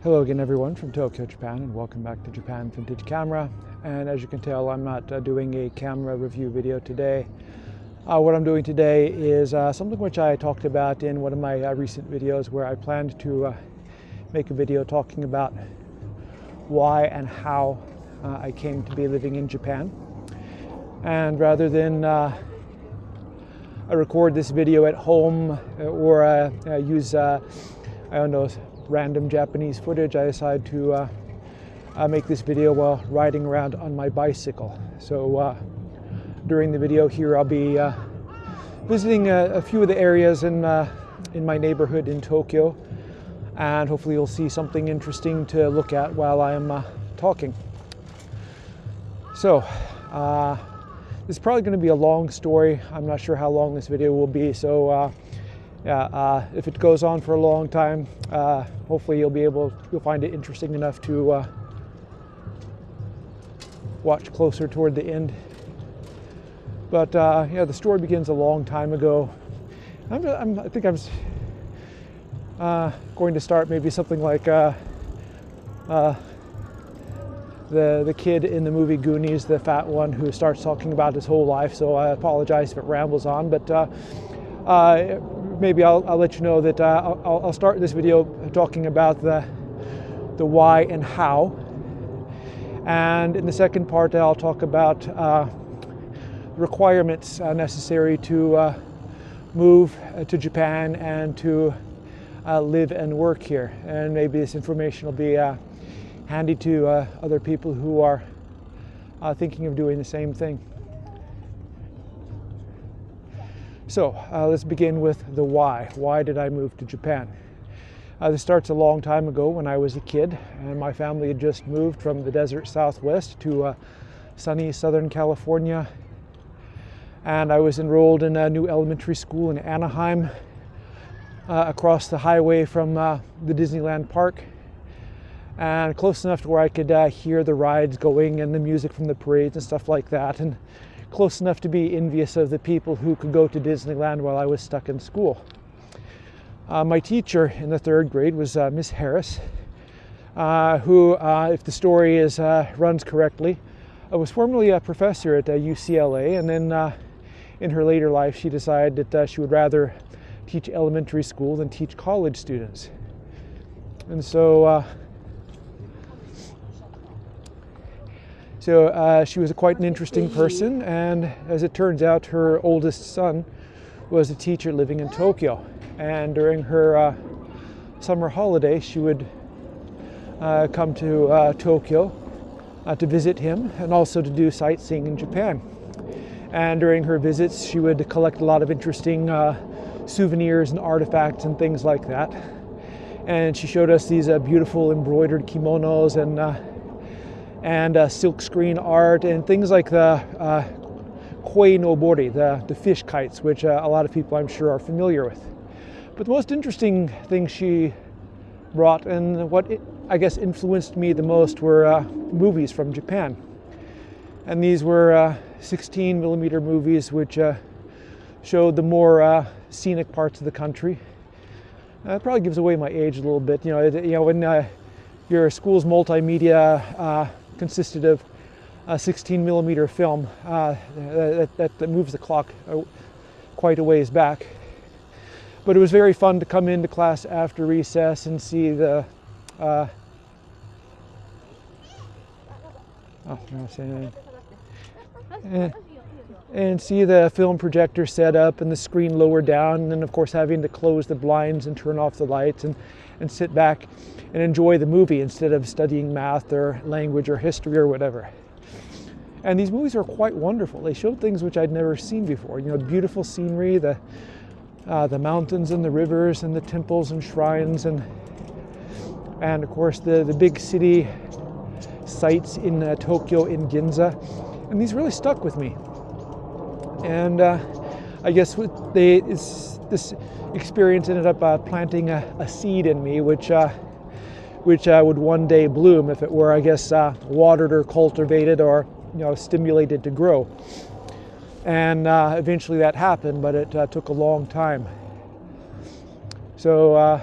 Hello again everyone from Tokyo, Japan, and welcome back to Japan Vintage Camera. And as you can tell, I'm not doing a camera review video today. What I'm doing today is something which I talked about in one of my recent videos, where I planned to make a video talking about why and how I came to be living in Japan. And rather than I record this video at home or use I don't know, random Japanese footage, I decided to make this video while riding around on my bicycle. So during the video here, I'll be visiting a few of the areas in my neighborhood in Tokyo, and hopefully you'll see something interesting to look at while I am talking. So this is probably going to be a long story. I'm not sure how long this video will be, so yeah, if it goes on for a long time, hopefully you'll find it interesting enough to watch closer toward the end. But yeah, the story begins a long time ago. I think I'm going to start maybe something like the kid in the movie Goonies, the fat one who starts talking about his whole life. So I apologize if it rambles on, but maybe I'll let you know that I'll start this video talking about the why and how, and in the second part I'll talk about requirements necessary to move to Japan and to live and work here, and maybe this information will be handy to other people who are thinking of doing the same thing. So let's begin with the why. Why did I move to Japan? This starts a long time ago when I was a kid, and my family had just moved from the desert southwest to sunny Southern California. And I was enrolled in a new elementary school in Anaheim, across the highway from the Disneyland park, and close enough to where I could hear the rides going and the music from the parades and stuff like that, and close enough to be envious of the people who could go to Disneyland while I was stuck in school. My teacher in the third grade was Miss Harris, who, if the story runs correctly, was formerly a professor at UCLA, and then in her later life she decided that she would rather teach elementary school than teach college students. And so she was quite an interesting person, and as it turns out, her oldest son was a teacher living in Tokyo. And during her summer holiday, she would come to Tokyo to visit him, and also to do sightseeing in Japan. And during her visits, she would collect a lot of interesting souvenirs and artifacts and things like that. And she showed us these beautiful embroidered kimonos and silk screen art and things like the koi nobori, the fish kites, which a lot of people I'm sure are familiar with. But the most interesting thing she brought, and what I guess influenced me the most, were movies from Japan. And these were 16mm movies, which showed the more scenic parts of the country. It probably gives away my age a little bit. You know, when your school's multimedia consisted of a 16mm film that moves the clock quite a ways back. But it was very fun to come into class after recess and see the and see the film projector set up and the screen lowered down, and then of course having to close the blinds and turn off the lights and sit back and enjoy the movie instead of studying math or language or history or whatever. And these movies are quite wonderful. They showed things which I'd never seen before. You know, beautiful scenery, the mountains and the rivers and the temples and shrines, and of course the big city sites in Tokyo, in Ginza. And these really stuck with me. And I guess this experience ended up planting a seed in me, which would one day bloom if it were, I guess, watered or cultivated or, you know, stimulated to grow. And eventually that happened, but it took a long time. So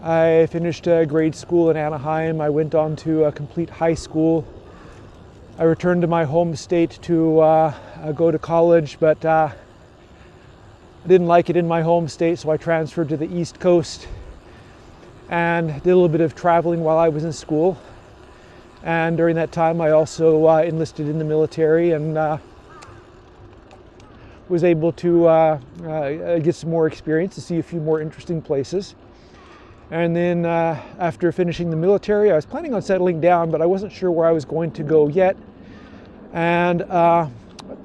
I finished grade school in Anaheim. I went on to complete high school. I returned to my home state to go to college, but I didn't like it in my home state, so I transferred to the East Coast and did a little bit of traveling while I was in school. And during that time, I also enlisted in the military and was able to get some more experience to see a few more interesting places. And then after finishing the military, I was planning on settling down, but I wasn't sure where I was going to go yet. And a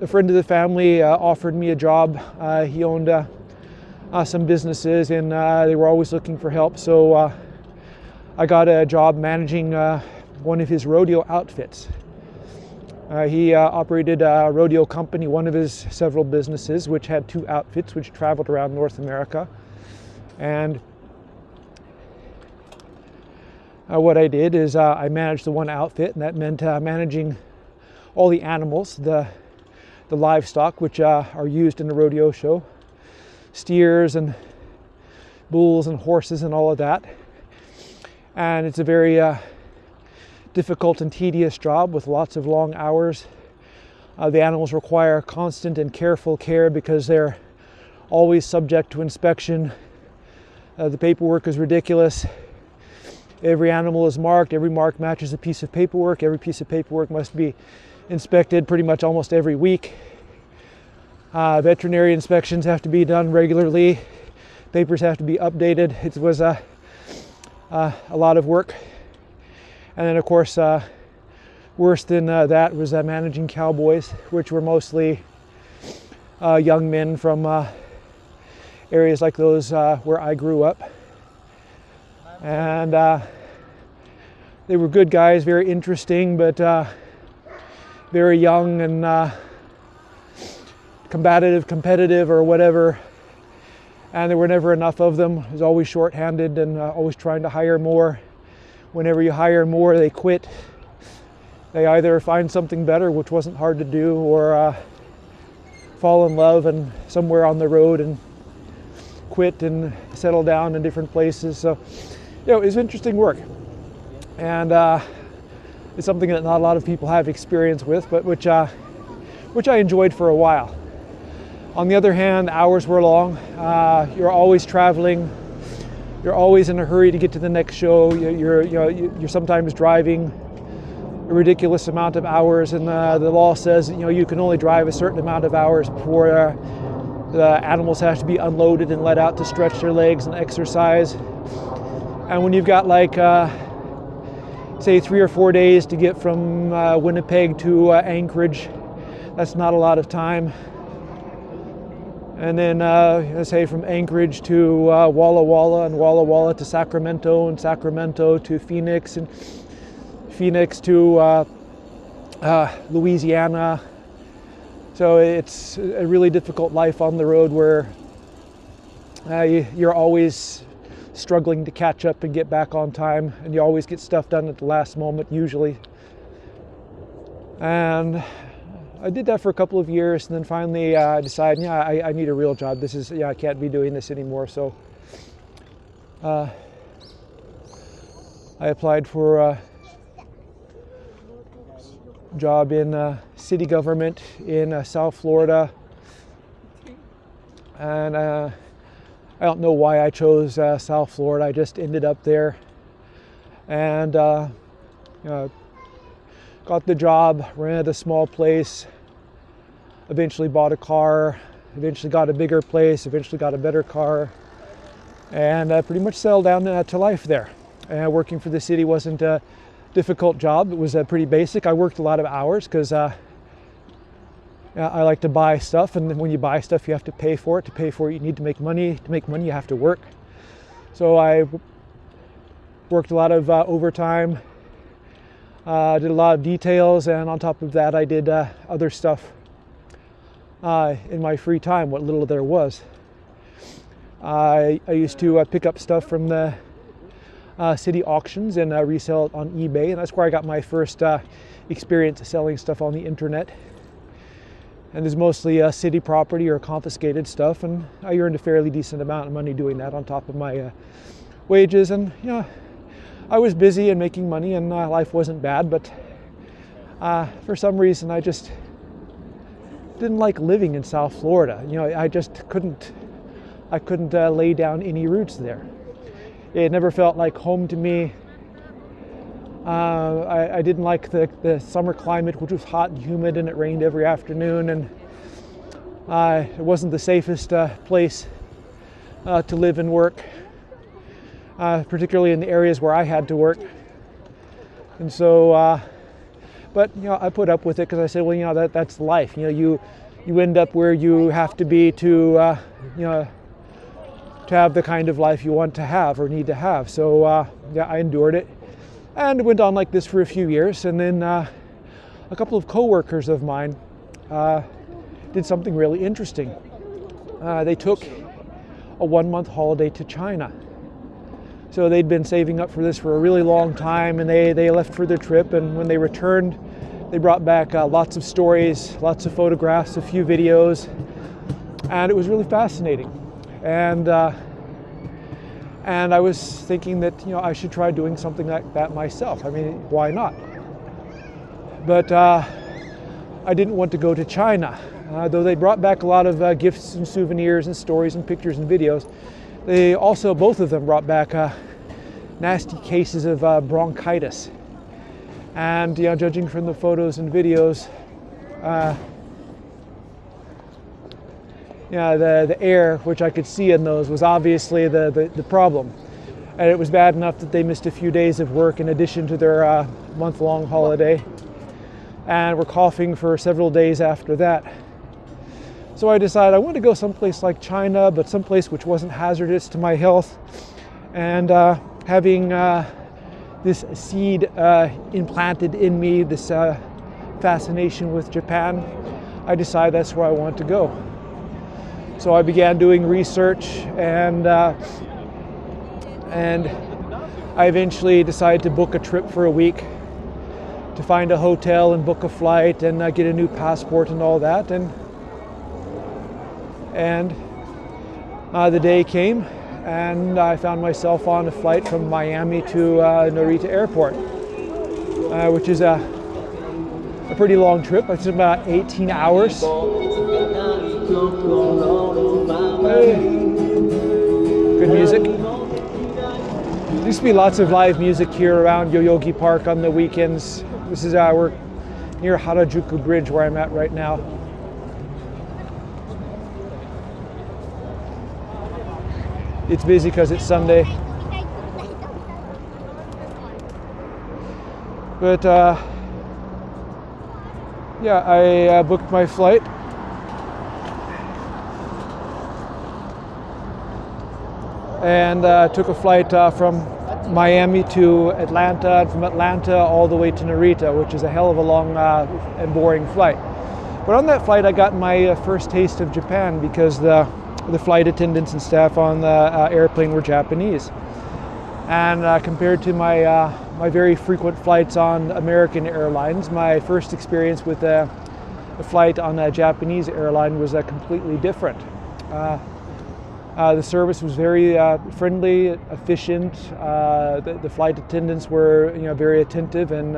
friend of the family offered me a job. He owned some businesses, and they were always looking for help. So I got a job managing one of his rodeo outfits. He operated a rodeo company, one of his several businesses, which had 2 outfits, which traveled around North America. And what I did is I managed the one outfit, and that meant managing all the animals, the livestock, which are used in the rodeo show, steers and bulls and horses and all of that. And it's a very difficult and tedious job with lots of long hours. The animals require constant and careful care because they're always subject to inspection. The paperwork is ridiculous. Every animal is marked. Every mark matches a piece of paperwork. Every piece of paperwork must be inspected pretty much almost every week. Veterinary inspections have to be done regularly. Papers have to be updated. It was a lot of work. And then, of course, worse than that was managing cowboys, which were mostly young men from areas like those where I grew up. And they were good guys, very interesting, but very young and competitive or whatever. And there were never enough of them. It was always short-handed and always trying to hire more. Whenever you hire more, they quit. They either find something better, which wasn't hard to do, or fall in love and somewhere on the road and quit and settle down in different places. So, it was interesting work, and it's something that not a lot of people have experience with, but which I enjoyed for a while. On the other hand, hours were long. You're always traveling. You're always in a hurry to get to the next show. You're sometimes driving a ridiculous amount of hours, and the law says you can only drive a certain amount of hours before the animals have to be unloaded and let out to stretch their legs and exercise. And when you've got like, say 3 or 4 days to get from Winnipeg to Anchorage, that's not a lot of time. And then, let's say from Anchorage to Walla Walla, and Walla Walla to Sacramento, and Sacramento to Phoenix, and Phoenix to Louisiana. So it's a really difficult life on the road where you're always struggling to catch up and get back on time, and you always get stuff done at the last moment usually. And I did that for a couple of years, and then finally I decided, I need a real job. I can't be doing this anymore. So I applied for a job in city government in South Florida, and I don't know why I chose South Florida. I just ended up there, and got the job, rented a small place, eventually bought a car, eventually got a bigger place, eventually got a better car, and pretty much settled down to life there. And working for the city wasn't a difficult job. It was pretty basic. I worked a lot of hours because I like to buy stuff, and when you buy stuff you have to pay for it. To pay for it you need to make money. To make money you have to work. So I worked a lot of overtime, did a lot of details, and on top of that I did other stuff in my free time, what little there was. I used to pick up stuff from the city auctions and resell it on eBay, and that's where I got my first experience selling stuff on the internet. And there's mostly city property or confiscated stuff, and I earned a fairly decent amount of money doing that on top of my wages, and I was busy and making money, and life wasn't bad, but for some reason I just didn't like living in South Florida. I just couldn't lay down any roots there. It never felt like home to me. I didn't like the summer climate, which was hot and humid, and it rained every afternoon, and it wasn't the safest place to live and work, particularly in the areas where I had to work. And so, but I put up with it because I said, well, that's life. You end up where you have to be to have the kind of life you want to have or need to have. So I endured it, and it went on like this for a few years. And then a couple of coworkers of mine did something really interesting. They took a 1-month holiday to China. So they'd been saving up for this for a really long time, and they left for their trip, and when they returned, they brought back lots of stories, lots of photographs, a few videos, and it was really fascinating. And I was thinking that I should try doing something like that myself. I mean, why not? But I didn't want to go to China. Though they brought back a lot of gifts and souvenirs and stories and pictures and videos, they also, both of them, brought back nasty cases of bronchitis. And judging from the photos and videos, the air, which I could see in those, was obviously the problem. And it was bad enough that they missed a few days of work in addition to their month-long holiday, and were coughing for several days after that. So I decided I wanted to go someplace like China, but someplace which wasn't hazardous to my health. And having this seed implanted in me, this fascination with Japan, I decided that's where I want to go. So I began doing research, and I eventually decided to book a trip for a week, to find a hotel and book a flight and get a new passport and all that. And the day came, and I found myself on a flight from Miami to Narita Airport, which is a pretty long trip. It's about 18 hours. Good music. There used to be lots of live music here around Yoyogi Park on the weekends. This is we're near Harajuku Bridge, where I'm at right now. It's busy because it's Sunday. But I booked my flight. And took a flight from Miami to Atlanta, and from Atlanta all the way to Narita, which is a hell of a long and boring flight. But on that flight, I got my first taste of Japan, because the flight attendants and staff on the airplane were Japanese. And compared to my very frequent flights on American airlines, my first experience with a flight on a Japanese airline was completely different. The service was very friendly, efficient. The flight attendants were, very attentive and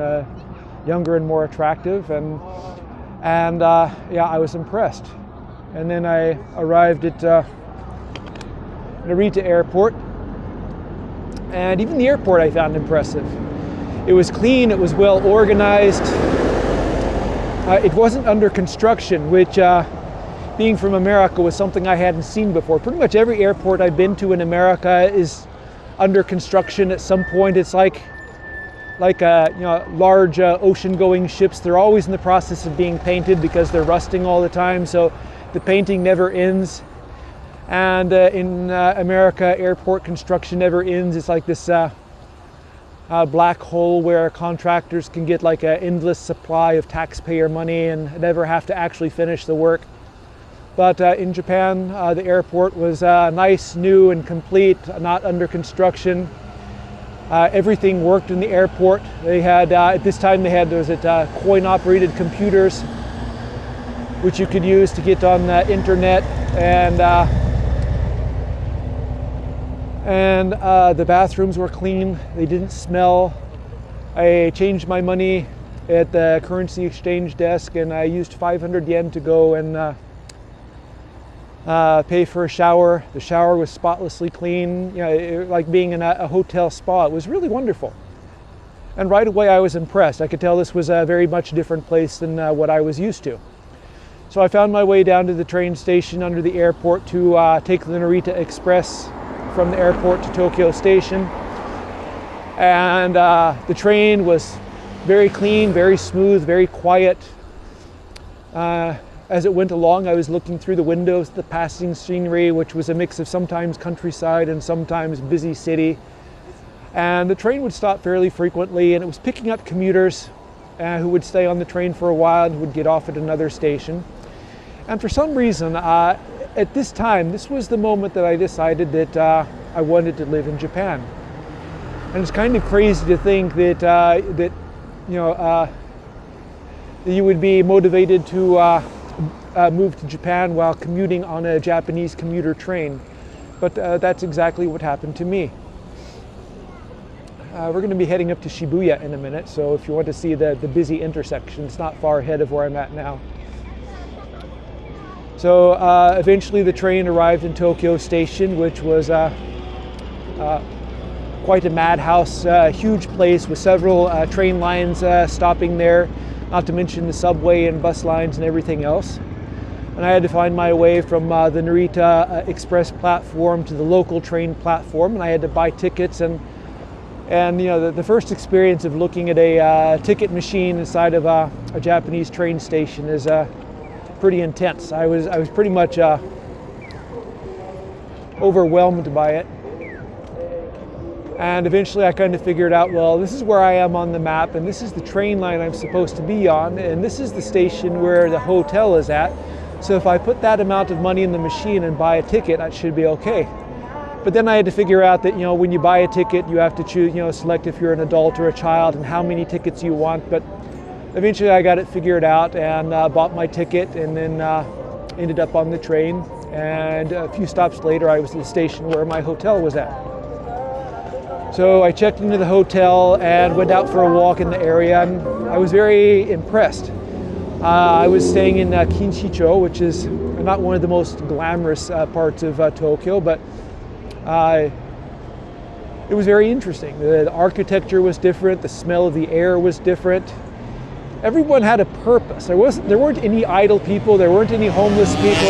younger and more attractive, and I was impressed. And then I arrived at Narita Airport, and even the airport I found impressive. It was clean, it was well organized. It wasn't under construction, which being from America was something I hadn't seen before. Pretty much every airport I've been to in America is under construction at some point. It's like large ocean-going ships. They're always in the process of being painted because they're rusting all the time, so the painting never ends. And in America, airport construction never ends. It's like this black hole where contractors can get like an endless supply of taxpayer money and never have to actually finish the work. But in Japan, the airport was nice, new, and complete, not under construction. Everything worked in the airport. They had, at this time, coin-operated computers, which you could use to get on the internet, and And the bathrooms were clean, they didn't smell. I changed my money at the currency exchange desk, and I used 500 yen to go and pay for a shower. The shower was spotlessly clean, you know, like being in a hotel spa. It was really wonderful. And right away I was impressed. I could tell this was a very much different place than what I was used to. So I found my way down to the train station under the airport to take the Narita Express from the airport to Tokyo Station. And the train was very clean, very smooth, very quiet. As it went along, I was looking through the windows at the passing scenery, which was a mix of sometimes countryside and sometimes busy city. And the train would stop fairly frequently, and it was picking up commuters who would stay on the train for a while and would get off at another station. And for some reason, at this time, this was the moment that I decided that I wanted to live in Japan. And it's kind of crazy to think that that you would be motivated to move to Japan while commuting on a Japanese commuter train. But that's exactly what happened to me. We're going to be heading up to Shibuya in a minute, so if you want to see the busy intersection, it's not far ahead of where I'm at now. So eventually the train arrived in Tokyo Station, which was quite a madhouse, huge place with several train lines stopping there, not to mention the subway and bus lines and everything else. And I had to find my way from the Narita Express platform to the local train platform, and I had to buy tickets. And you know, the first experience of looking at a ticket machine inside of a Japanese train station is pretty intense. I was pretty much overwhelmed by it. And eventually I kind of figured out, well, this is where I am on the map, and this is the train line I'm supposed to be on, and this is the station where the hotel is at. So if I put that amount of money in the machine and buy a ticket, that should be okay. But then I had to figure out that, you know, when you buy a ticket, you have to choose, you know, select if you're an adult or a child and how many tickets you want. But eventually I got it figured out and bought my ticket, and then ended up on the train. And a few stops later, I was at the station where my hotel was at. So I checked into the hotel and went out for a walk in the area, and I was very impressed. I was staying in Kinshicho, which is not one of the most glamorous parts of Tokyo, but it was very interesting. The architecture was different, the smell of the air was different. Everyone had a purpose. There weren't any idle people, there weren't any homeless people,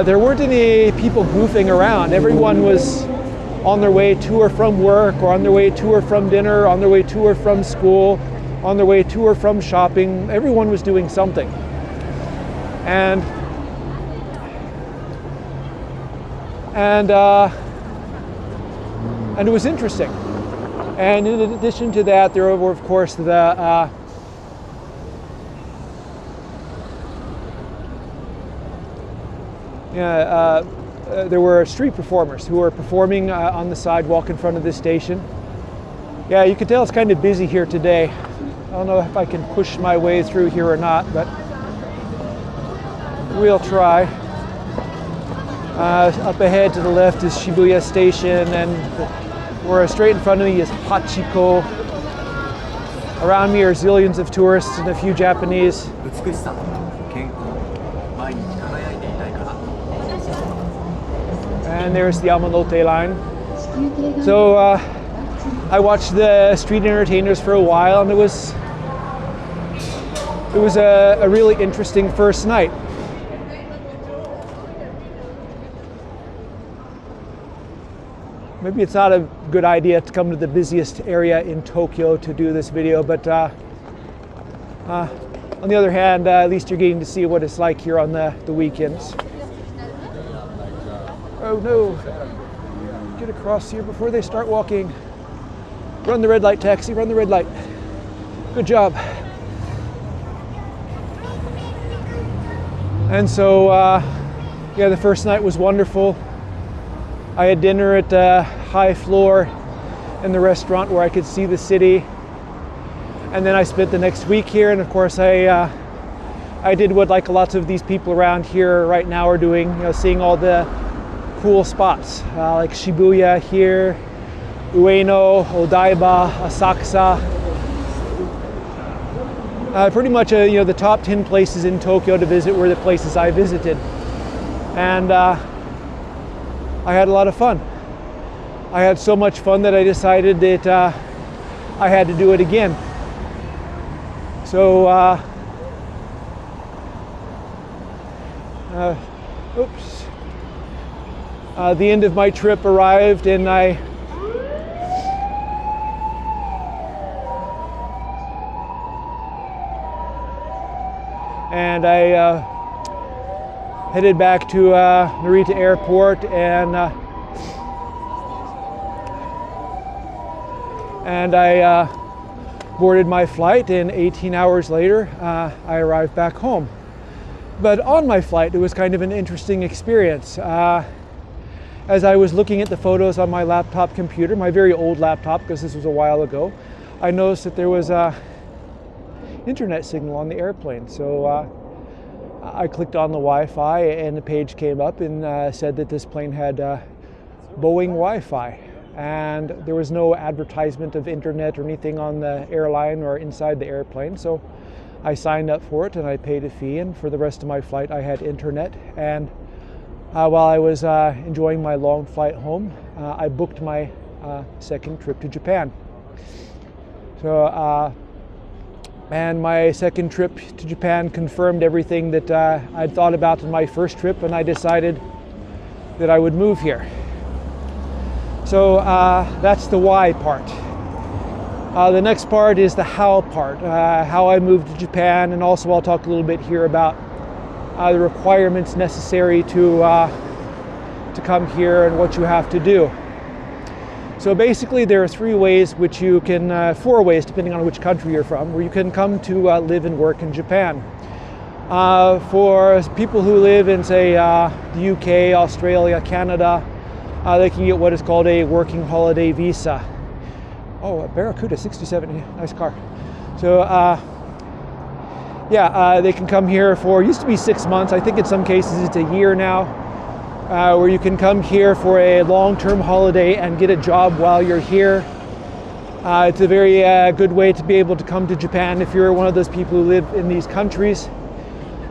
there weren't any people goofing around. Everyone was on their way to or from work, or on their way to or from dinner, on their way to or from school, on their way to or from shopping. Everyone was doing something. And it was interesting. And in addition to that, there were, of course, there were street performers who were performing on the sidewalk in front of this station. Yeah, you can tell it's kind of busy here today. I don't know if I can push my way through here or not, but we'll try. Up ahead to the left is Shibuya Station, and where straight in front of me is Hachiko. Around me are zillions of tourists and a few Japanese. And there's the Yamanote line. So I watched the street entertainers for a while, and it was a really interesting first night. Maybe it's not a good idea to come to the busiest area in Tokyo to do this video, but on the other hand, at least you're getting to see what it's like here on the weekends. Oh no, get across here before they start walking. Run the red light, taxi, run the red light. Good job. And so, yeah, the first night was wonderful. I had dinner at the high floor in the restaurant where I could see the city. And then I spent the next week here, and of course I did what like lots of these people around here right now are doing, you know, seeing all the cool spots like Shibuya here, Ueno, Odaiba, Asakusa. Pretty much the top 10 places in Tokyo to visit were the places I visited. And I had a lot of fun. I had so much fun that I decided that I had to do it again. So, oops. The end of my trip arrived, and I headed back to Narita Airport, and I boarded my flight, and 18 hours later I arrived back home. But on my flight, it was kind of an interesting experience. As I was looking at the photos on my laptop computer, my very old laptop, because this was a while ago, I noticed that there was a internet signal on the airplane. So I clicked on the Wi-Fi, and the page came up and said that this plane had Boeing Wi-Fi. And there was no advertisement of internet or anything on the airline or inside the airplane. So I signed up for it, and I paid a fee, and for the rest of my flight I had internet. And while I was enjoying my long flight home, I booked my second trip to Japan. So, and my second trip to Japan confirmed everything that I'd thought about in my first trip, and I decided that I would move here. So that's the why part. The next part is the how part, how I moved to Japan, and also I'll talk a little bit here about the requirements necessary to come here and what you have to do. So basically there are three ways which you can, four ways depending on which country you're from, where you can come to live and work in Japan. For people who live in, say, the UK, Australia, Canada, they can get what is called a working holiday visa. Oh, a Barracuda 67, nice car. So they can come here for, used to be 6 months, I think in some cases it's a year now, where you can come here for a long-term holiday and get a job while you're here. It's a very good way to be able to come to Japan if you're one of those people who live in these countries.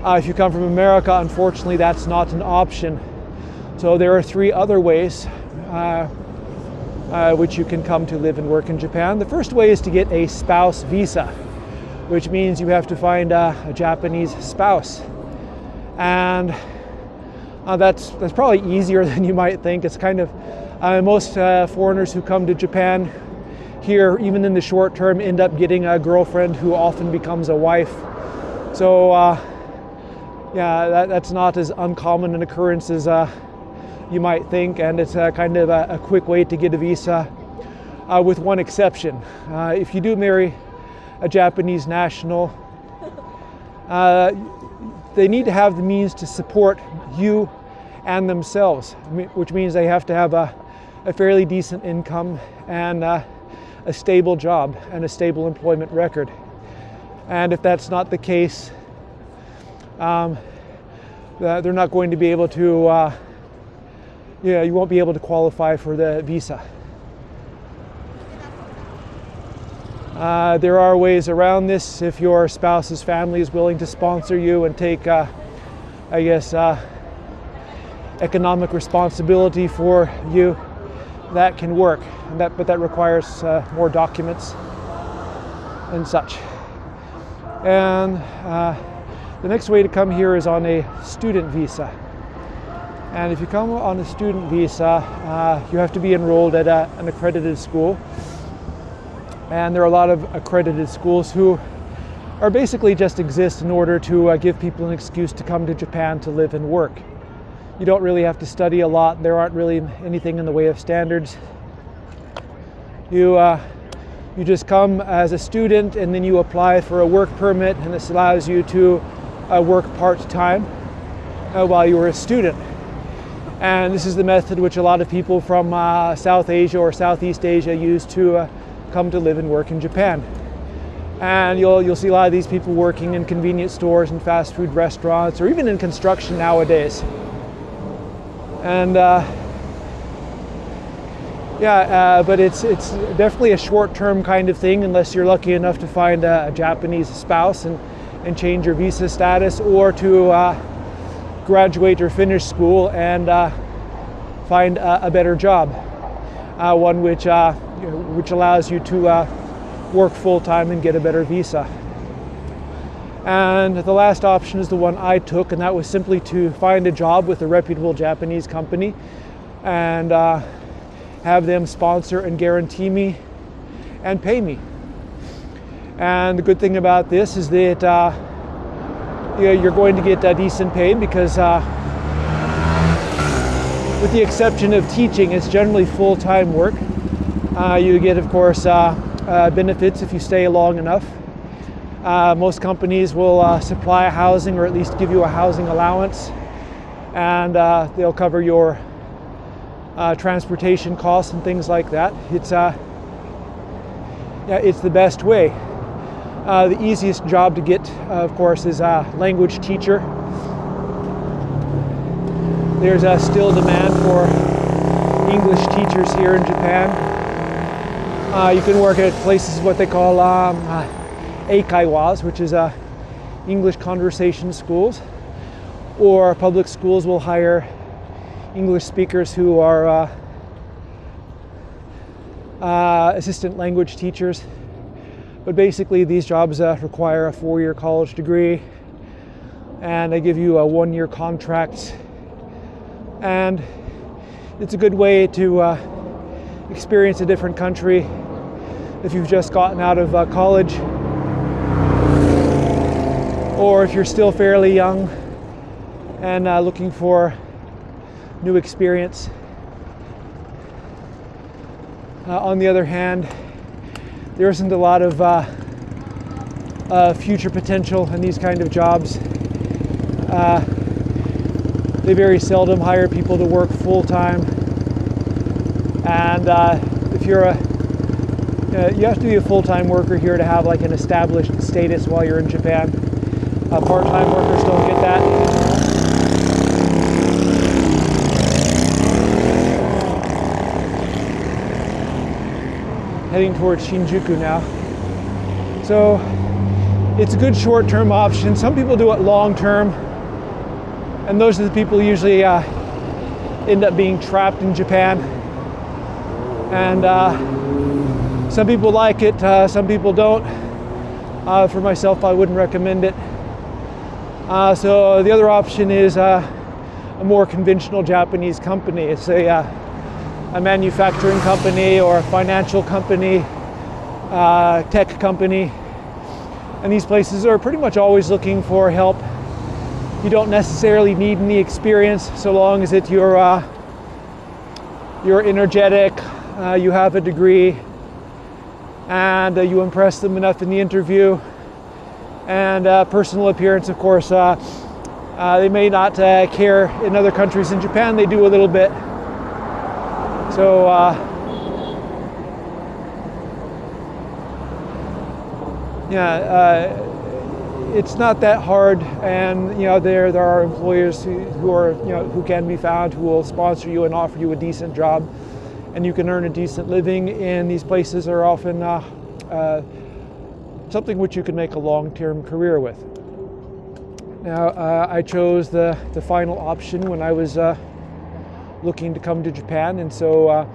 If you come from America, unfortunately that's not an option. So there are three other ways which you can come to live and work in Japan. The first way is to get a spouse visa, which means you have to find a Japanese spouse. And that's probably easier than you might think. It's kind of, most foreigners who come to Japan here, even in the short term, end up getting a girlfriend who often becomes a wife. So that's not as uncommon an occurrence as you might think, and it's kind of a quick way to get a visa, with one exception. If you do marry a Japanese national, they need to have the means to support you and themselves, which means they have to have a fairly decent income and a stable job and a stable employment record. And if that's not the case, they're not going to be able to you won't be able to qualify for the visa. There are ways around this if your spouse's family is willing to sponsor you and take, economic responsibility for you. That can work, but that requires more documents and such. And the next way to come here is on a student visa. And if you come on a student visa, you have to be enrolled at an accredited school. And there are a lot of accredited schools who are basically just exist in order to give people an excuse to come to Japan to live and work. You don't really have to study a lot. There aren't really anything in the way of standards. You just come as a student, and then you apply for a work permit, and this allows you to work part-time while you were a student. And this is the method which a lot of people from South Asia or Southeast Asia use to come to live and work in Japan. And you'll see a lot of these people working in convenience stores and fast food restaurants, or even in construction nowadays. And but it's definitely a short-term kind of thing, unless you're lucky enough to find a Japanese spouse and change your visa status, or to graduate or finish school and find a better job, one which allows you to work full-time and get a better visa. And the last option is the one I took, and that was simply to find a job with a reputable Japanese company and have them sponsor and guarantee me and pay me. And the good thing about this is that you're going to get decent pay, because with the exception of teaching, it's generally full-time work. You get, of course, benefits if you stay long enough. Most companies will supply housing, or at least give you a housing allowance, and they'll cover your transportation costs and things like that. It's the best way. The easiest job to get, of course, is a language teacher. There's still demand for English teachers here in Japan. You can work at places what they call eikaiwas, which is English conversation schools, or public schools will hire English speakers who are assistant language teachers. But basically these jobs require a 4-year college degree, and they give you a 1-year contract, and it's a good way to experience a different country if you've just gotten out of college, or if you're still fairly young and looking for new experience. On the other hand, there isn't a lot of future potential in these kind of jobs. They very seldom hire people to work full-time, and if you're you have to be a full-time worker here to have like an established status while you're in Japan. Part-time workers don't get that. Heading towards Shinjuku now. So it's a good short-term option. Some people do it long-term, and those are the people who usually end up being trapped in Japan. And some people like it, some people don't. For myself, I wouldn't recommend it. So the other option is a more conventional Japanese company. It's a manufacturing company or a financial company, tech company. And these places are pretty much always looking for help. You don't necessarily need any experience, so long as you're energetic, you have a degree, and you impress them enough in the interview. And personal appearance, of course, they may not care in other countries. In Japan, they do a little bit. So it's not that hard, and there are employers who can be found, who will sponsor you and offer you a decent job, and you can earn a decent living. And these places are often something which you can make a long-term career with. Now, I chose the final option when I was looking to come to Japan, and so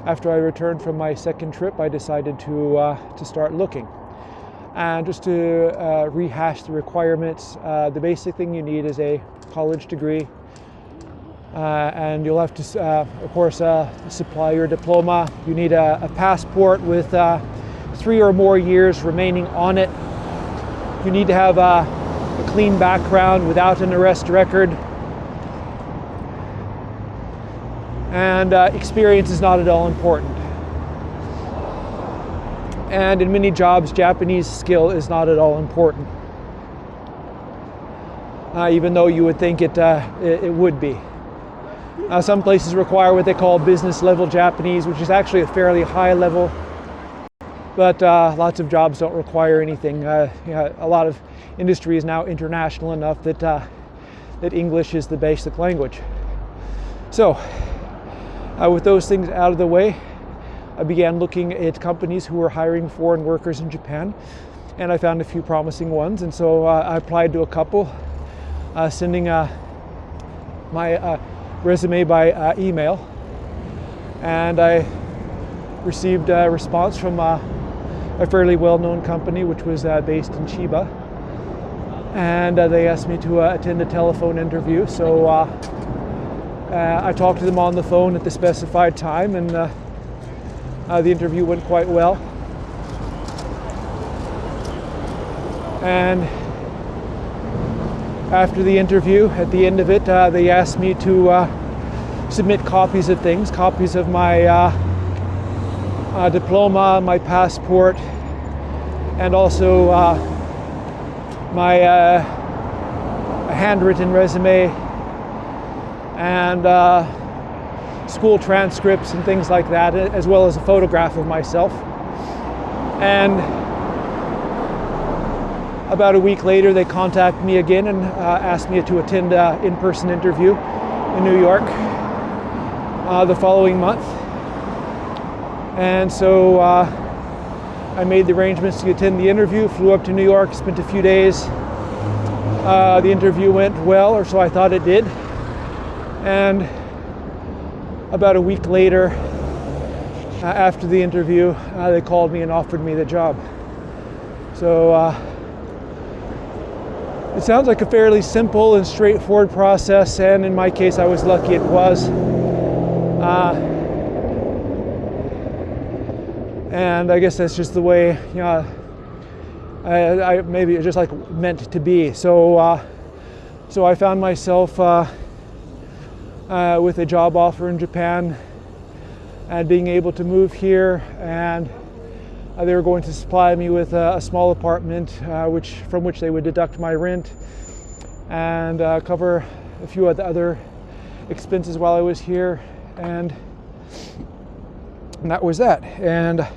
after I returned from my second trip, I decided to start looking. And just to rehash the requirements, the basic thing you need is a college degree, and you'll have to, of course, supply your diploma. You need a passport with 3 or more years remaining on it. You need to have a clean background without an arrest record. And experience is not at all important. And in many jobs, Japanese skill is not at all important, even though you would think it would be. Some places require what they call business level Japanese, which is actually a fairly high level, but lots of jobs don't require anything. A lot of industry is now international enough that English is the basic language. So, with those things out of the way, I began looking at companies who were hiring foreign workers in Japan, and I found a few promising ones. And so I applied to a couple, sending my resume by email, and I received a response from a fairly well-known company which was based in Chiba, and they asked me to attend a telephone interview. So I talked to them on the phone at the specified time, and the interview went quite well. And after the interview, at the end of it, they asked me to submit copies of things, copies of my diploma, my passport, and also my handwritten resume, and school transcripts and things like that, as well as a photograph of myself. And about a week later, they contacted me again and asked me to attend an in-person interview in New York the following month. And so I made the arrangements to attend the interview, flew up to New York, spent a few days. The interview went well, or so I thought it did. And about a week later, after the interview, they called me and offered me the job. So it sounds like a fairly simple and straightforward process, and in my case, I was lucky it was. And I guess that's just the way, you know, I maybe it's just like meant to be. So so I found myself with a job offer in Japan and being able to move here, and they were going to supply me with a small apartment from which they would deduct my rent and cover a few of the other expenses while I was here, and that was that. And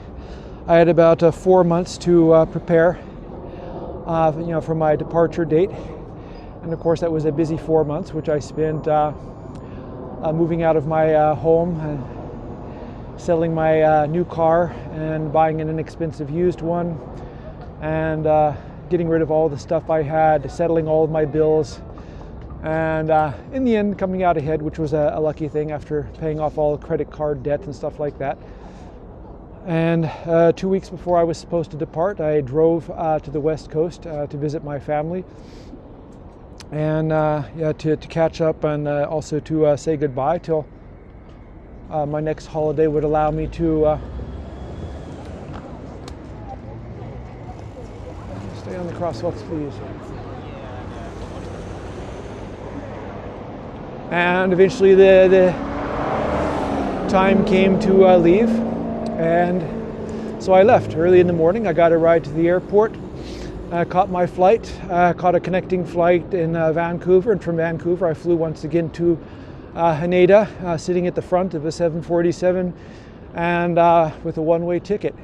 I had about 4 months to prepare, you know, for my departure date. And of course, that was a busy 4 months, which I spent moving out of my home and selling my new car and buying an inexpensive used one, and getting rid of all the stuff I had, settling all of my bills, and in the end coming out ahead, which was a lucky thing after paying off all the credit card debt and stuff like that. And 2 weeks before I was supposed to depart, I drove to the West Coast to visit my family, and yeah, to catch up, and also to say goodbye till my next holiday would allow me to stay on the crosswalks, please. And eventually the time came to leave, and so I left early in the morning. I got a ride to the airport, caught my flight, caught a connecting flight in Vancouver, and from Vancouver I flew once again to Haneda, sitting at the front of a 747 and with a one-way ticket.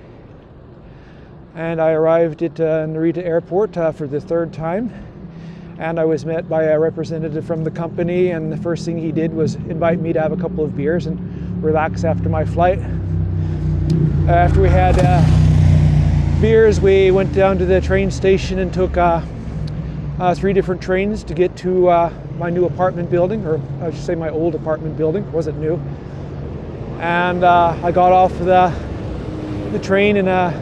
And I arrived at Narita Airport for the third time, and I was met by a representative from the company, and the first thing he did was invite me to have a couple of beers and relax after my flight. After we had beers, we went down to the train station and took 3 different trains to get to my new apartment building, or I should say my old apartment building. It wasn't new. And I got off the train in a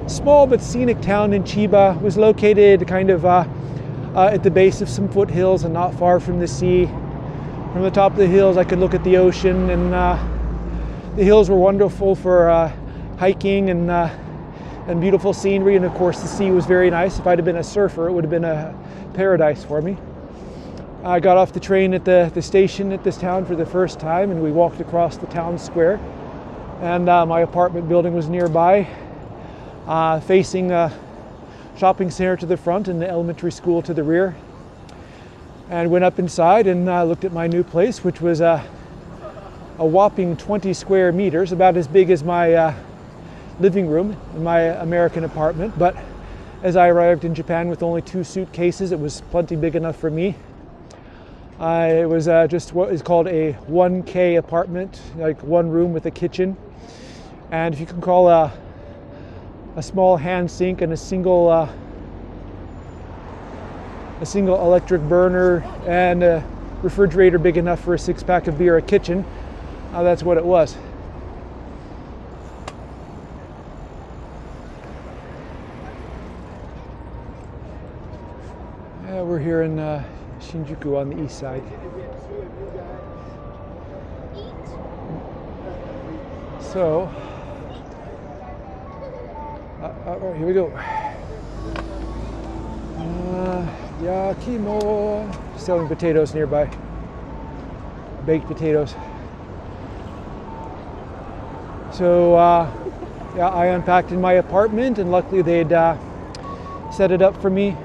small but scenic town in Chiba. It was located kind of at the base of some foothills and not far from the sea. From the top of the hills I could look at the ocean, and the hills were wonderful for hiking and beautiful scenery, and of course the sea was very nice. If I'd have been a surfer, it would have been a paradise for me. I got off the train at the station at this town for the first time, and we walked across the town square, and my apartment building was nearby, facing a shopping center to the front and the elementary school to the rear. And went up inside and looked at my new place, which was a whopping 20 square meters, about as big as my living room in my American apartment. But as I arrived in Japan with only 2 suitcases, it was plenty big enough for me. It was just what is called a 1K apartment, like one room with a kitchen. And if you can call a small hand sink and a single electric burner and a refrigerator big enough for a 6-pack of beer a kitchen, that's what it was. We're here in Shinjuku on the east side. So, here we go. Yakimo, selling potatoes nearby, baked potatoes. So, yeah, I unpacked in my apartment, and luckily they'd set it up for me.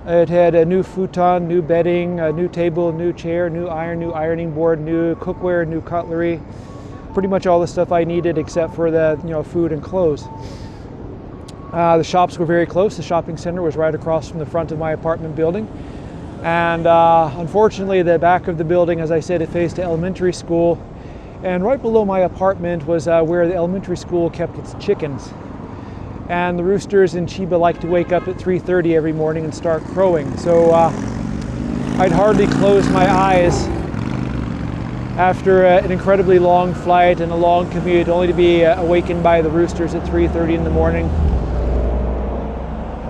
It had a new futon, new bedding, a new table, new chair, new iron, new ironing board, new cookware, new cutlery. Pretty much all the stuff I needed except for the food and clothes. The shops were very close. The shopping center was right across from the front of my apartment building. And unfortunately, the back of the building, as I said, it faced the elementary school. And right below my apartment was where the elementary school kept its chickens. And the roosters in Chiba like to wake up at 3:30 every morning and start crowing. So I'd hardly close my eyes after an incredibly long flight and a long commute, only to be awakened by the roosters at 3:30 in the morning.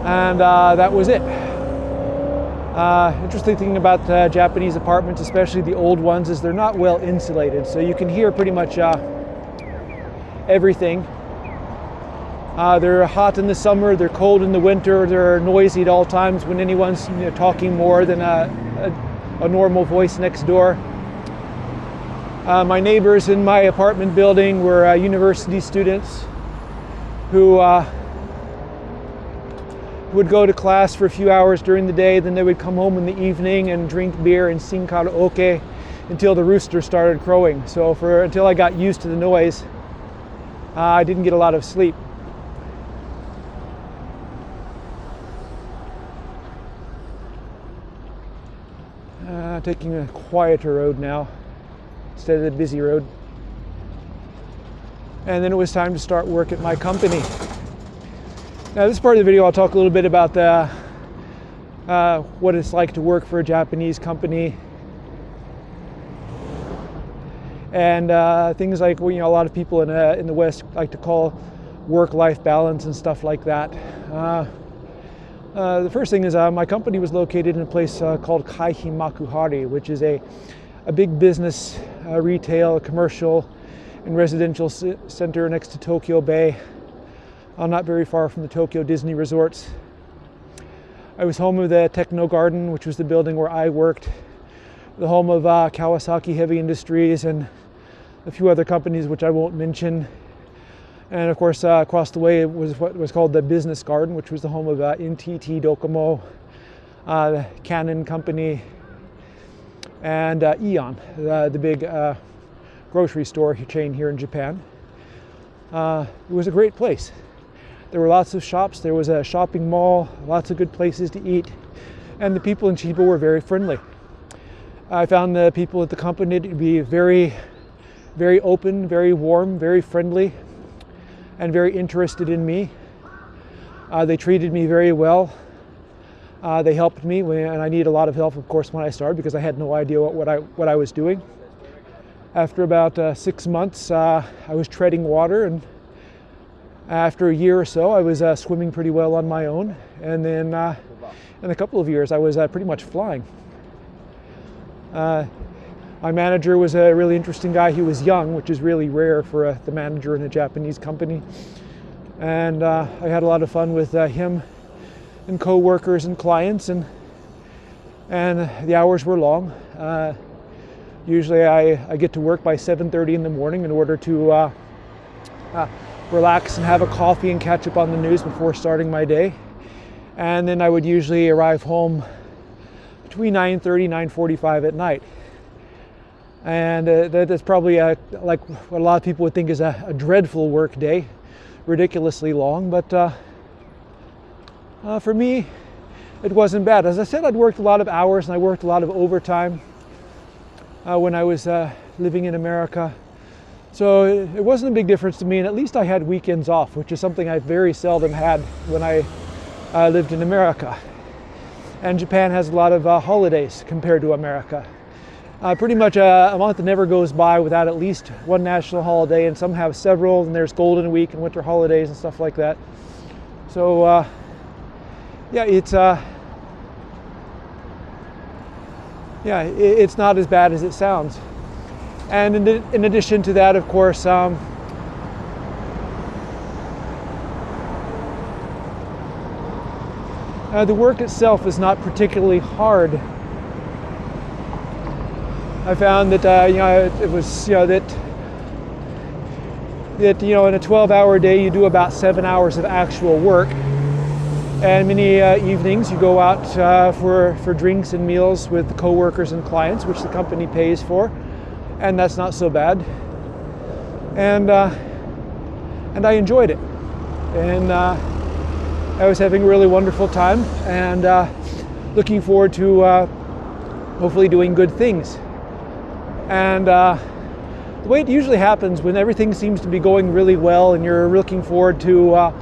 And that was it. Interesting thing about Japanese apartments, especially the old ones, is they're not well insulated. So you can hear pretty much everything. They're hot in the summer, they're cold in the winter, they're noisy at all times when anyone's talking more than a normal voice next door. My neighbors in my apartment building were university students who would go to class for a few hours during the day, then they would come home in the evening and drink beer and sing karaoke until the rooster started crowing. So until I got used to the noise, I didn't get a lot of sleep. Taking a quieter road now instead of the busy road. And then it was time to start work at my company. Now, this part of the video I'll talk a little bit about what it's like to work for a Japanese company, and things like a lot of people in the West like to call work-life balance and stuff like that. The first thing is my company was located in a place called Kaihi Makuhari, which is a big business, retail, commercial, and residential center next to Tokyo Bay, not very far from the Tokyo Disney resorts. I was home of the Techno Garden, which was the building where I worked, the home of Kawasaki Heavy Industries and a few other companies which I won't mention. And of course, across the way was what was called the Business Garden, which was the home of NTT Docomo, the Canon Company, and Aeon, the big grocery store chain here in Japan. It was a great place. There were lots of shops, there was a shopping mall, lots of good places to eat, and the people in Chiba were very friendly. I found the people at the company to be very, very open, very warm, very friendly, and very interested in me. They treated me very well. They helped me and I needed a lot of help, of course, when I started because I had no idea what I was doing. After about 6 months, I was treading water, and after a year or so, I was swimming pretty well on my own. And then in a couple of years, I was pretty much flying. My manager was a really interesting guy. He was young, which is really rare for the manager in a Japanese company. And I had a lot of fun with him and co-workers and clients, and the hours were long. Usually I get to work by 7:30 in the morning in order to relax and have a coffee and catch up on the news before starting my day. And then I would usually arrive home between 9:30, 9:45 at night. And that's probably like what a lot of people would think is a dreadful work day, ridiculously long. But for me, it wasn't bad. As I said, I'd worked a lot of hours and I worked a lot of overtime when I was living in America. So it wasn't a big difference to me, and at least I had weekends off, which is something I very seldom had when I lived in America. And Japan has a lot of holidays compared to America. Pretty much a month never goes by without at least one national holiday, and some have several, and there's Golden Week and winter holidays and stuff like that. So yeah, it's not as bad as it sounds. And in addition to that, of course, the work itself is not particularly hard. I found that it was that in a 12-hour day you do about 7 hours of actual work, and many evenings you go out for drinks and meals with coworkers and clients, which the company pays for, and that's not so bad. And I enjoyed it, and I was having a really wonderful time, and looking forward to hopefully doing good things. And the way it usually happens when everything seems to be going really well and you're looking forward to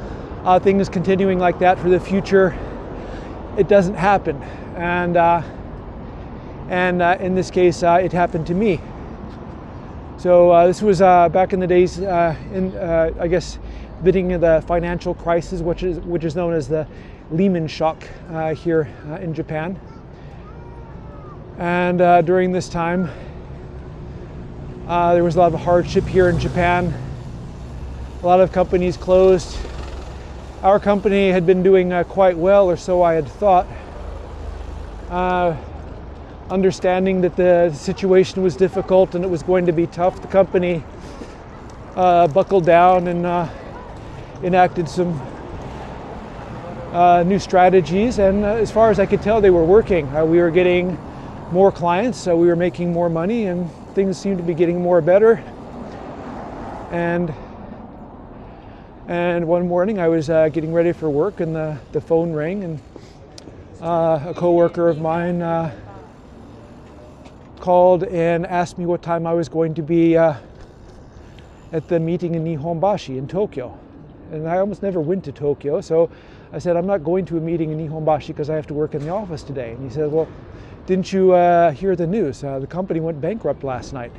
things continuing like that for the future, it doesn't happen. And in this case, it happened to me. So this was back in the days, I guess, beginning of the financial crisis, which is known as the Lehman shock here in Japan. And during this time, there was a lot of hardship here in Japan. A lot of companies closed. Our company had been doing quite well, or so I had thought. Understanding that the situation was difficult and it was going to be tough, the company buckled down and enacted some new strategies. And as far as I could tell, they were working. We were getting more clients, we were making more money, and things seemed to be getting more better. And one morning I was getting ready for work, and the phone rang, and a coworker of mine called and asked me what time I was going to be at the meeting in Nihonbashi in Tokyo. And I almost never went to Tokyo, so I said, I'm not going to a meeting in Nihonbashi because I have to work in the office today. And he said, well, didn't you hear the news? The company went bankrupt last night.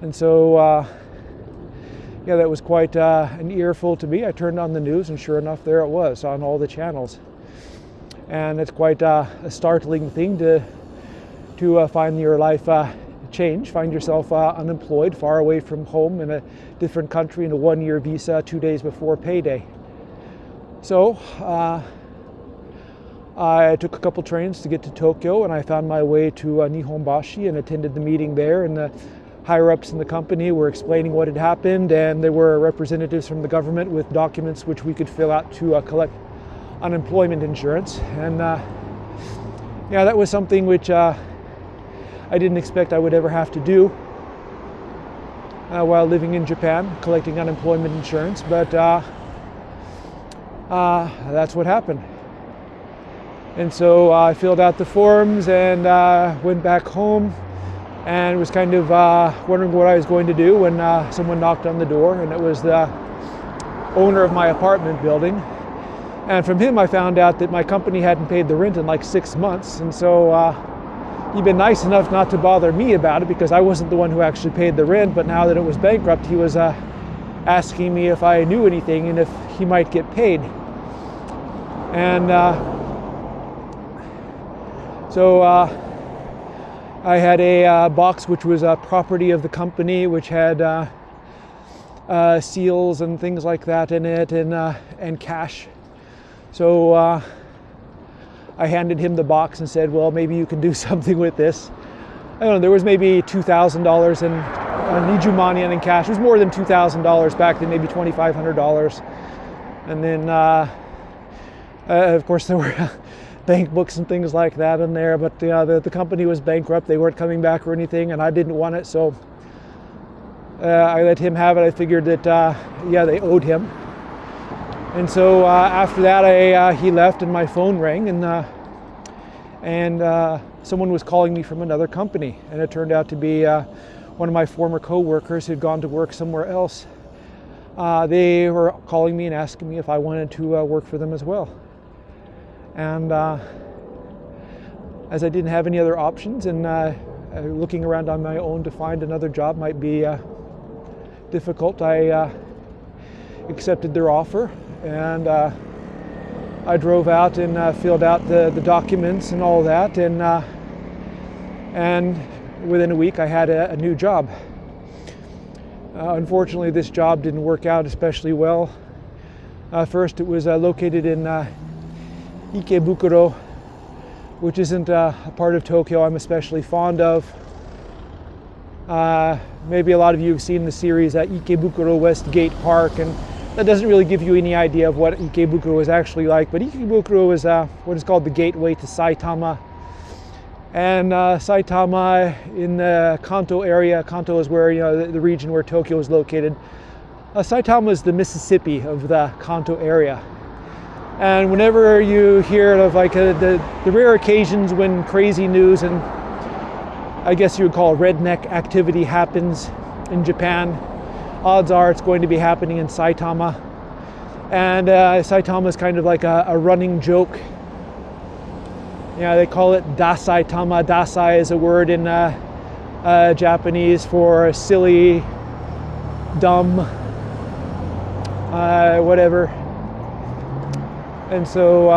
And so, yeah, that was quite an earful to me. I turned on the news, and sure enough, there it was on all the channels. And it's quite a startling thing to find your life change, find yourself unemployed, far away from home in a different country, in a one-year visa 2 days before payday. So I took a couple trains to get to Tokyo, and I found my way to Nihonbashi and attended the meeting there. And the higher-ups in the company were explaining what had happened, and there were representatives from the government with documents which we could fill out to collect unemployment insurance. And yeah, that was something which I didn't expect I would ever have to do while living in Japan, collecting unemployment insurance, but that's what happened. And so I filled out the forms and went back home, and was kind of wondering what I was going to do when someone knocked on the door, and it was the owner of my apartment building. And from him I found out that my company hadn't paid the rent in like 6 months, and so he'd been nice enough not to bother me about it because I wasn't the one who actually paid the rent, but now that it was bankrupt, he was asking me if I knew anything and if he might get paid. And so I had a box which was a property of the company, which had seals and things like that in it, and cash. So I handed him the box and said, well, maybe you can do something with this. I don't know, there was maybe $2,000 in Nijumanian in cash. It was more than $2,000 back then, maybe $2,500. And then, of course, there were bank books and things like that in there, but the company was bankrupt. They weren't coming back or anything, and I didn't want it, so I let him have it. I figured that, yeah, they owed him. And so after that, he left and my phone rang, and someone was calling me from another company, and it turned out to be one of my former co-workers who'd gone to work somewhere else. They were calling me and asking me if I wanted to work for them as well. And as I didn't have any other options, and looking around on my own to find another job might be difficult, I accepted their offer, and I drove out and filled out the documents and all that, and within a week I had a new job. Unfortunately, this job didn't work out especially well. First, it was located in Ikebukuro, which isn't a part of Tokyo I'm especially fond of. Maybe a lot of you have seen the series Ikebukuro West Gate Park, and that doesn't really give you any idea of what Ikebukuro is actually like, but Ikebukuro is what is called the gateway to Saitama. And Saitama in the Kanto area, Kanto is where, the region where Tokyo is located. Saitama is the Mississippi of the Kanto area. And whenever you hear of like the rare occasions when crazy news and I guess you would call redneck activity happens in Japan, odds are it's going to be happening in Saitama. And Saitama is kind of like a running joke. They call it Dasaitama. Dasai is a word in Japanese for silly, dumb, whatever. And so,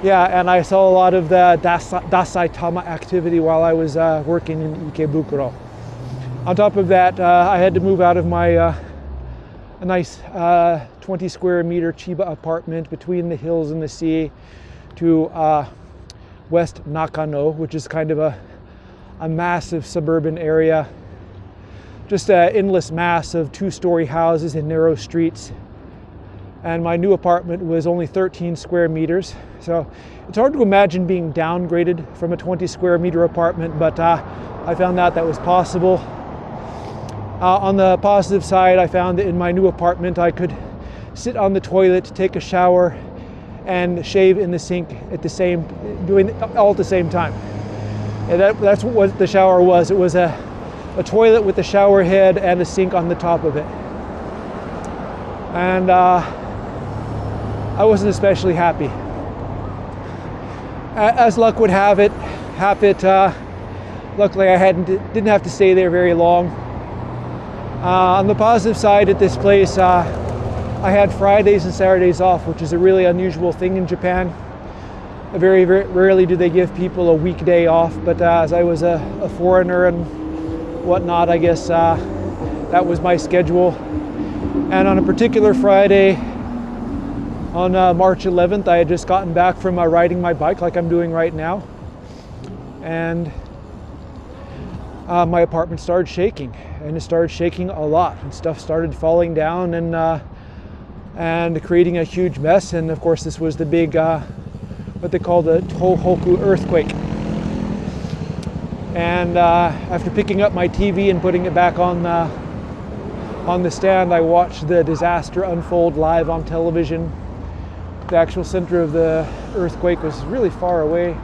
and I saw a lot of the Dasaitama activity while I was working in Ikebukuro. On top of that, I had to move out of my a nice 20 square meter Chiba apartment between the hills and the sea to West Nakano, which is kind of a massive suburban area. Just an endless mass of two-story houses and narrow streets. And my new apartment was only 13 square meters. So it's hard to imagine being downgraded from a 20 square meter apartment, but I found out that was possible. On the positive side, I found that in my new apartment, I could sit on the toilet, take a shower, and shave in the sink doing all at the same time. And that's what the shower was. It was a toilet with a shower head and a sink on the top of it. And I wasn't especially happy. As luck would have it, luckily I didn't have to stay there very long. On the positive side at this place, I had Fridays and Saturdays off, which is a really unusual thing in Japan. Very, very rarely do they give people a weekday off, but as I was a foreigner and whatnot, I guess that was my schedule. And on a particular Friday, on March 11th, I had just gotten back from riding my bike like I'm doing right now. And my apartment started shaking, and it started shaking a lot, and stuff started falling down and creating a huge mess. And of course, this was the big, what they call the Tohoku earthquake. And after picking up my TV and putting it back on the stand, I watched the disaster unfold live on television. The actual center of the earthquake was really far away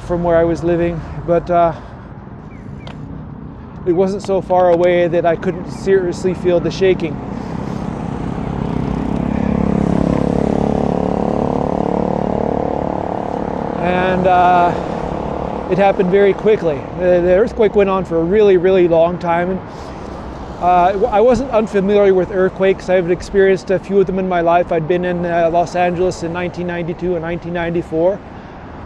from where I was living, but it wasn't so far away that I couldn't seriously feel the shaking. And it happened very quickly. The earthquake went on for a really, really long time. And I wasn't unfamiliar with earthquakes. I've experienced a few of them in my life. I'd been in Los Angeles in 1992 and 1994.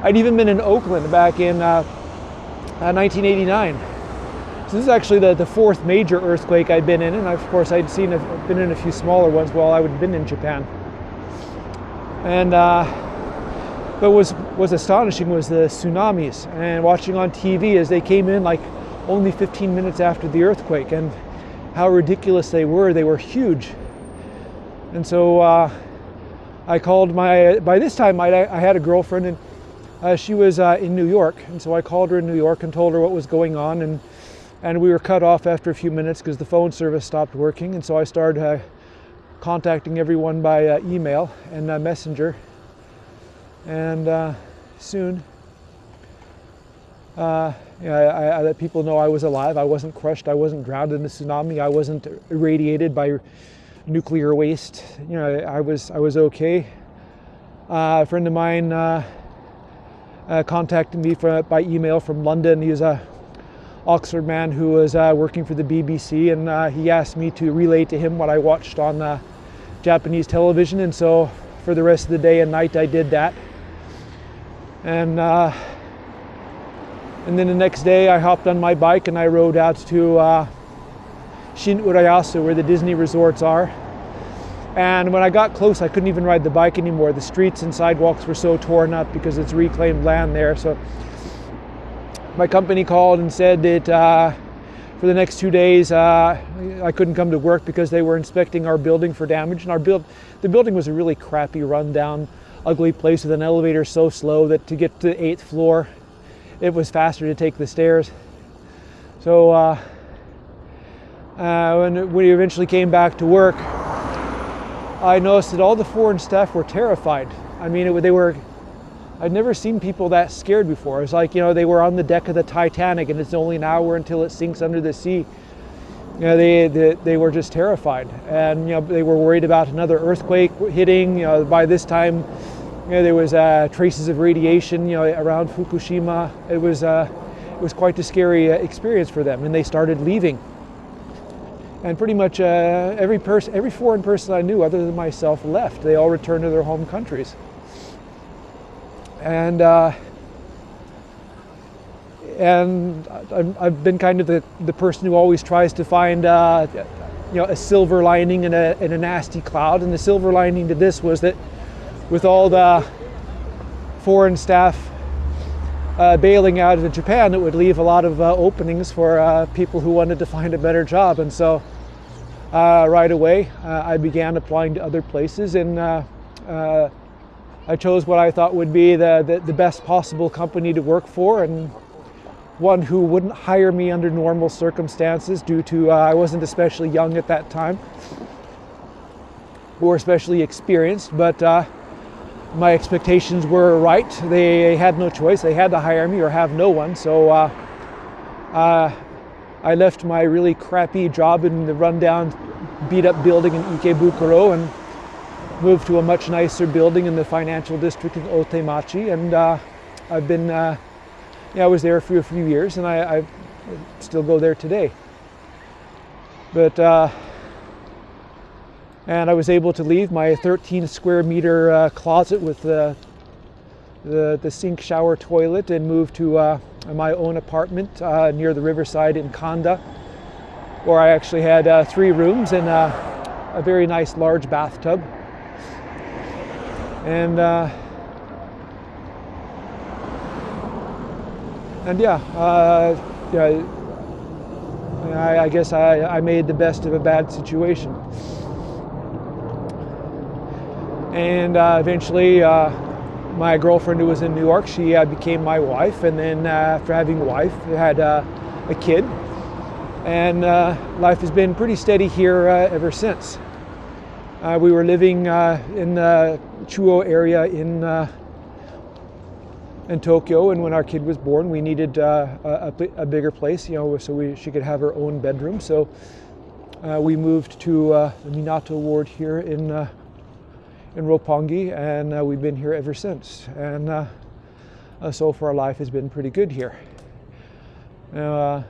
I'd even been in Oakland back in 1989. So this is actually the fourth major earthquake I'd been in, and of course I'd been in a few smaller ones while I had been in Japan. And but what was astonishing was the tsunamis, and watching on TV as they came in like only 15 minutes after the earthquake, and how ridiculous they were. They were huge. And so I called by this time I had a girlfriend, and she was in New York, and so I called her in New York and told her what was going on, and we were cut off after a few minutes because the phone service stopped working. And so I started contacting everyone by email and messenger. And soon, I let people know I was alive. I wasn't crushed. I wasn't drowned in the tsunami. I wasn't irradiated by nuclear waste. I was okay. A friend of mine contacted me by email from London. He was a Oxford man who was working for the BBC, and he asked me to relay to him what I watched on Japanese television. And so for the rest of the day and night I did that. And then the next day I hopped on my bike and I rode out to Shin Urayasu, where the Disney resorts are. And when I got close, I couldn't even ride the bike anymore. The streets and sidewalks were so torn up because it's reclaimed land there. So my company called and said that for the next 2 days I couldn't come to work because they were inspecting our building for damage. And the building was a really crappy, rundown, ugly place with an elevator so slow that to get to the 8th floor, it was faster to take the stairs. So when we eventually came back to work, I noticed that all the foreign staff were terrified. I mean, I'd never seen people that scared before. It's like, they were on the deck of the Titanic and it's only an hour until it sinks under the sea. They were just terrified. And, they were worried about another earthquake hitting. By this time, there was traces of radiation, around Fukushima. It was quite a scary experience for them, and they started leaving. And pretty much every foreign person I knew, other than myself, left. They all returned to their home countries. And I've been kind of the person who always tries to find a silver lining in a nasty cloud. And the silver lining to this was that with all the foreign staff bailing out of Japan, it would leave a lot of openings for people who wanted to find a better job. And so right away I began applying to other places, and I chose what I thought would be the best possible company to work for, and one who wouldn't hire me under normal circumstances due to I wasn't especially young at that time or especially experienced, but my expectations were right. They had no choice. They had to hire me or have no one. So I left my really crappy job in the rundown, beat-up building in Ikebukuro and moved to a much nicer building in the financial district in Otemachi. And I've been, I was there for a few years, and I still go there today. But and I was able to leave my 13 square meter closet with the sink, shower, toilet, and move to my own apartment near the riverside in Kanda, where I actually had 3 rooms and a very nice large bathtub. And I guess I made the best of a bad situation. And eventually my girlfriend, who was in New York, she became my wife. And then after having a wife, I had a kid. And life has been pretty steady here ever since. We were living in the Chuo area in Tokyo, and when our kid was born, we needed a bigger place, so she could have her own bedroom. So we moved to the Minato ward here in Roppongi, and we've been here ever since. And so far, life has been pretty good here. I'm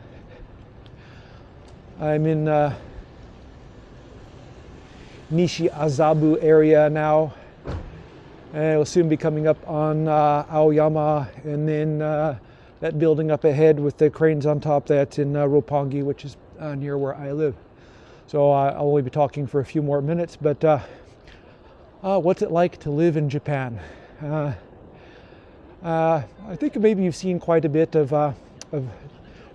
in Nishi Azabu area now, and it will soon be coming up on Aoyama, and then that building up ahead with the cranes on top, that's in Roppongi, which is near where I live. So I'll only be talking for a few more minutes, but what's it like to live in Japan? I think maybe you've seen quite a bit of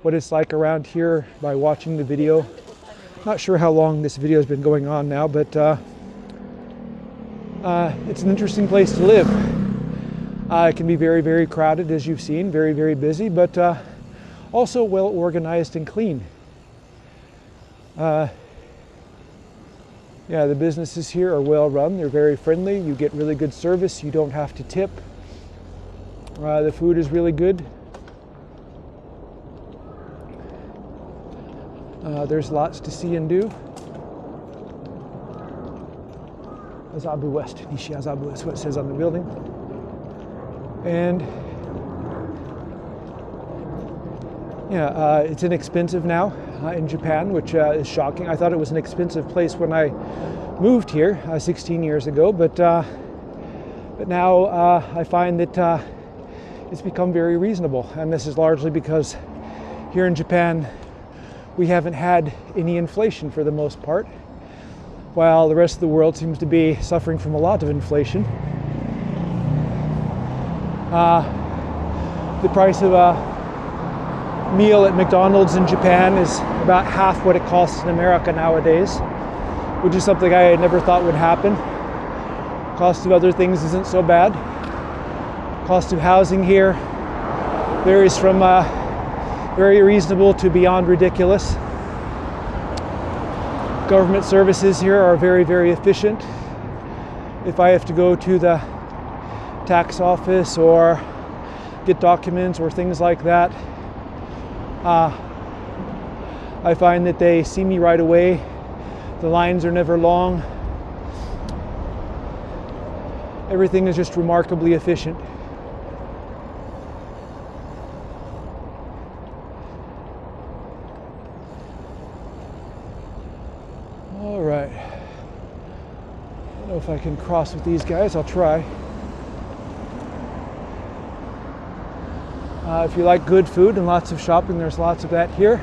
what it's like around here by watching the video. Not sure how long this video has been going on now, but it's an interesting place to live. It can be very, very crowded, as you've seen, very, very busy, but also well organized and clean. Yeah, the businesses here are well run. They're very friendly. You get really good service. You don't have to tip. The food is really good. There's lots to see and do. Azabu West, Nishi Azabu is what it says on the building. And yeah, it's inexpensive now in Japan, which is shocking. I thought it was an expensive place when I moved here 16 years ago, but now I find that it's become very reasonable, and this is largely because here in Japan we haven't had any inflation for the most part, while the rest of the world seems to be suffering from a lot of inflation. The price of a meal at McDonald's in Japan is about half what it costs in America nowadays, which is something I never thought would happen. Cost of other things isn't so bad. Cost of housing here varies from very reasonable to beyond ridiculous. Government services here are very, very efficient. If I have to go to the tax office or get documents or things like that, I find that they see me right away. The lines are never long. Everything is just remarkably efficient. All right. I don't know if I can cross with these guys. I'll try. If you like good food and lots of shopping, there's lots of that here.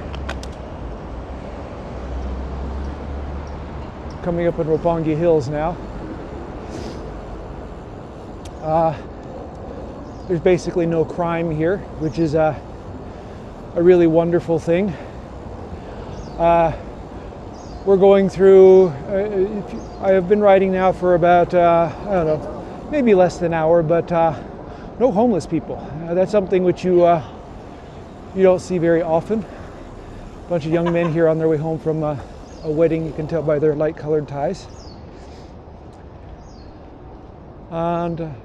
Coming up in Roppongi Hills now. There's basically no crime here, which is a really wonderful thing. We're going through, I have been riding now for about, I don't know, maybe less than an hour, but no homeless people. That's something which you don't see very often. A bunch of young men here on their way home from a wedding. You can tell by their light colored ties. And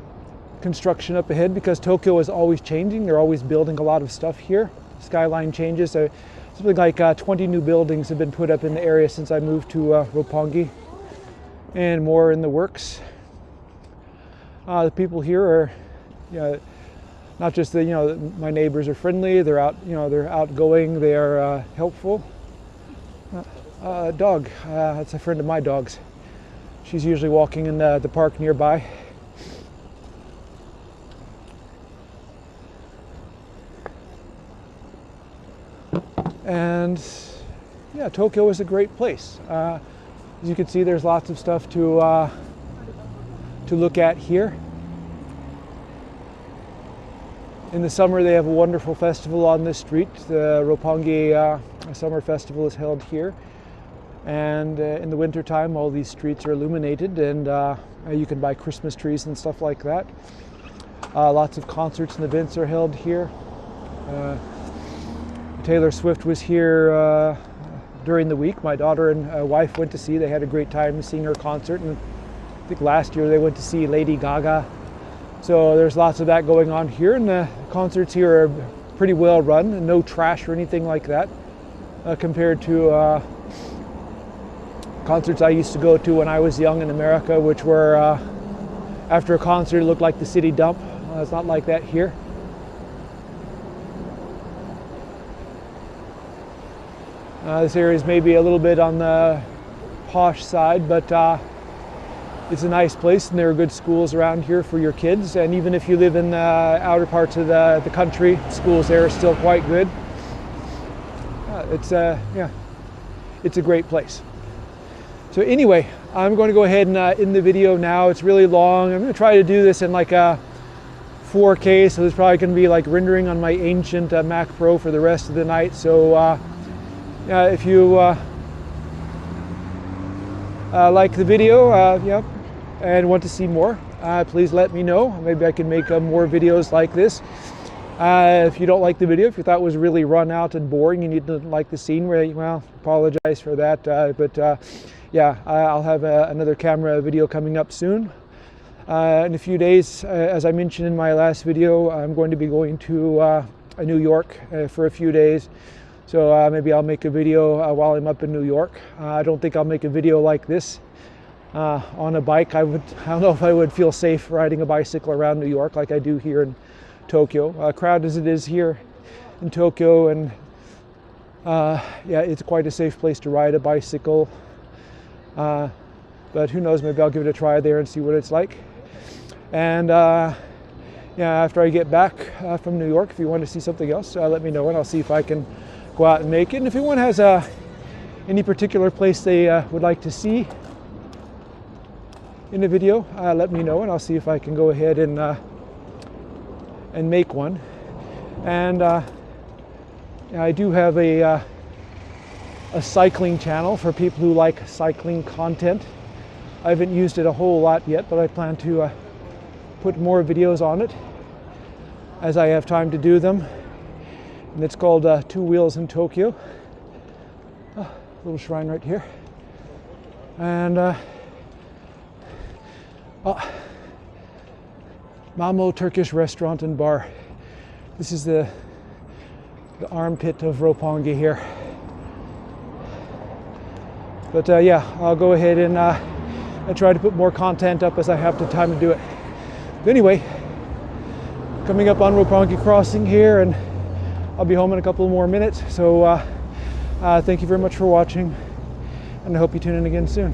construction up ahead, because Tokyo is always changing. They're always building a lot of stuff here. Skyline changes. Something like 20 new buildings have been put up in the area since I moved to Roppongi, and more in the works. The people here are, not just my neighbors are friendly. They're they're outgoing. They are helpful. Dog. That's a friend of my dog's. She's usually walking in the park nearby. And yeah, Tokyo is a great place. As you can see, there's lots of stuff to look at here. In the summer, they have a wonderful festival on this street. The Roppongi Summer Festival is held here. And in the winter time, all these streets are illuminated, and you can buy Christmas trees and stuff like that. Lots of concerts and events are held here. Taylor Swift was here during the week. My daughter and wife went to see. They had a great time seeing her concert, and I think last year they went to see Lady Gaga. So there's lots of that going on here, and the concerts here are pretty well run, and no trash or anything like that compared to concerts I used to go to when I was young in America, which were after a concert it looked like the city dump. It's not like that here. This area is maybe a little bit on the posh side, but it's a nice place, and there are good schools around here for your kids. And even if you live in the outer parts of the country, schools there are still quite good. It's a great place. So anyway, I'm going to go ahead and end the video now. It's really long. I'm going to try to do this in like a 4K, so there's probably going to be like rendering on my ancient Mac Pro for the rest of the night. So if you like the video and want to see more, please let me know. Maybe I can make more videos like this. If you don't like the video, if you thought it was really run out and boring, you need to like the scenery, well, apologize for that. Yeah, I'll have another camera video coming up soon. In a few days, as I mentioned in my last video, I'm going to be going to New York for a few days. So maybe I'll make a video while I'm up in New York. I don't think I'll make a video like this on a bike. I don't know if I would feel safe riding a bicycle around New York like I do here in Tokyo. Crowded as it is here in Tokyo, and yeah, it's quite a safe place to ride a bicycle. But who knows, maybe I'll give it a try there and see what it's like. And yeah, after I get back from New York, if you want to see something else, let me know and I'll see if I can go out and make it. And if anyone has any particular place they would like to see in a video, let me know and I'll see if I can go ahead and make one. And I do have a cycling channel for people who like cycling content. I haven't used it a whole lot yet, but I plan to put more videos on it as I have time to do them. And it's called Two Wheels in Tokyo. Little shrine right here. And Mamo Turkish Restaurant and Bar. This is the armpit of Roppongi here. But yeah, I'll go ahead and try to put more content up as I have the time to do it. But anyway, coming up on Roppongi Crossing here, and I'll be home in a couple more minutes. So thank you very much for watching, and I hope you tune in again soon.